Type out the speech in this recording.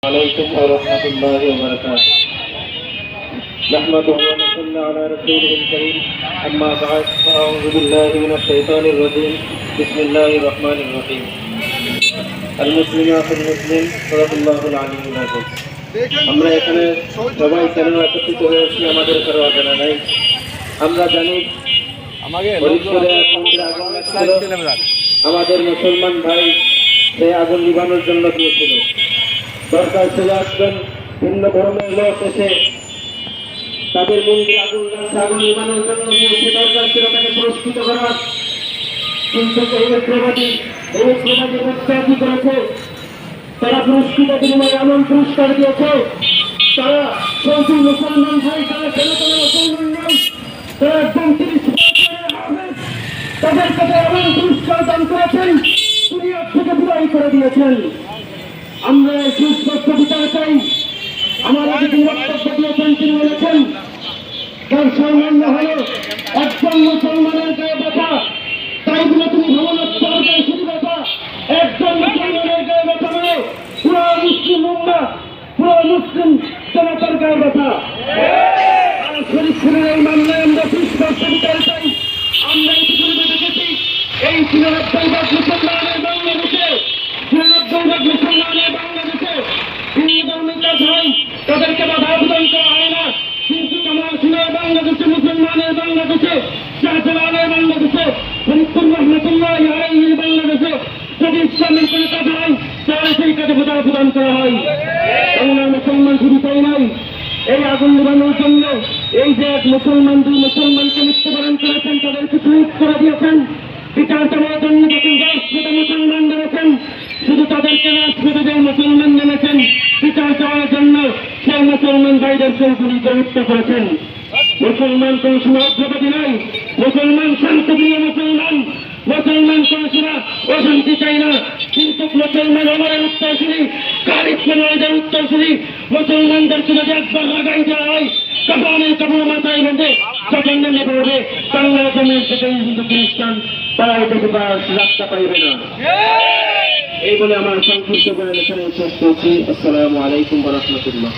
عليكم ورحمة الله وبركاته. نحمده ونصلي على رسوله الكريم. أما بعد فأعوذ بالله من الشيطان الرجيم. بسم الله الرحمن الرحيم. المسلمات المسلم صدق الله العلي العظيم. আমরা এখানে সবাই কেন একত্রিত হয়েছি আমাদের কারো অজানা নাই। আমরা জানি আমাদের মুসলমান ভাই সে আগুন নিভানোর জন্য দিয়েছিল। সরকার চলে আসবেন, ভিন্ন ধর্মের লোক এসে তাদের মন্দিরে আগুন নিভানোর জন্য দিয়েছে। দরকার ছিল তাকে পুরস্কৃত করার, কিন্তু এই উগ্রবাদী কি করেছে? তারা পুরস্কৃত বিনিময়ে এমন পুরস্কার দিয়েছে, তারা প্রচুর মুসলমান ভাই, তারা কেন কোনো মুসলমান নয়, তারা একদম 30 বছরের হাফেজ, তাদের কাছে এমন পুরস্কার দান করেছেন, দুনিয়ার থেকে বিদায় করে দিয়েছেন। আমরা সুস্পষ্ট বিচার চাই। আমার আগে তিনি বক্তব্য দিয়েছেন, তিনি বলেছেন তার সম্মান হলো একজন মুসলমানের গায়ে ব্যথা, তাই বলে তুমি ভ্রমণোত্তর গায়ে শুধু ব্যথা। একজন মুসলমানের গায়ে ব্যথা মানে পুরো মুসলিম উম্মাহ, পুরো মুসলিম জনতার গায়ে ব্যথা। শরীফের এই মামলায় আমরা সুস্পষ্ট বিচার চাই। আমরা ইতিপূর্বে দেখেছি এই 93 ভাগ মুসলমানের বাংলাদেশে, 93 ভাগ মুসলমানের বাংলাদেশে ভিন্ন ধর্মের কাজ হয়, তাদেরকে বাধা প্রদান করা হয় না। কিন্তু কামাল সিনের বাংলাদেশে, মুসলমানের বাংলাদেশে, শাহজালালের বাংলাদেশে, ফরিদপুর রহমতুল্লাহ আলাইহির বাংলাদেশে যদি ইসলামের কোনো কাজ হয় তাহলে সেই কাজে বাধা প্রদান করা হয়। বাংলার মুসলমান শুধু তাই নয়, এই আগুন নিবানোর জন্য এই যে এক মুসলমান, দুই মুসলমানকে মৃত্যুবরণ করেছেন, তাদেরকে শহীদ করে দিয়েছেন। বিচার চাওয়ার জন্য যখন রাজপথে মুসলমান নেমেছেন, শুধু তাদেরকে রাজপথে যে মুসলমান নেমেছেন বিচার চাওয়ার জন্য, সেই মুসলমান ভাইদেরকে গুলি করে হত্যা করেছেন। মুসলমান কোন সময় অগ্রগতি নাই, মুসলমান শান্তিপ্রিয় মুসলমান, মুসলমান কোন সময় অশান্তি চাই না। কিন্তু মুসলমান আমাদের উত্তরসূরি, কারিফ আমাদের উত্তরসূরি, মুসলমানদেরকে যদি একবার লাগাই দেওয়া হয়, কাপড়ের কাপড় মাথায় বেঁধে যখন নেমে পড়বে বাংলা জমির থেকে হিন্দু খ্রিস্টান, তারা এটাকে রাস্তা পাইবে না। এই বলে আমার সংক্ষিপ্ত বয়ান এখানে শেষ করছি। আসসালামু আলাইকুম ওয়া রাহমাতুল্লাহ।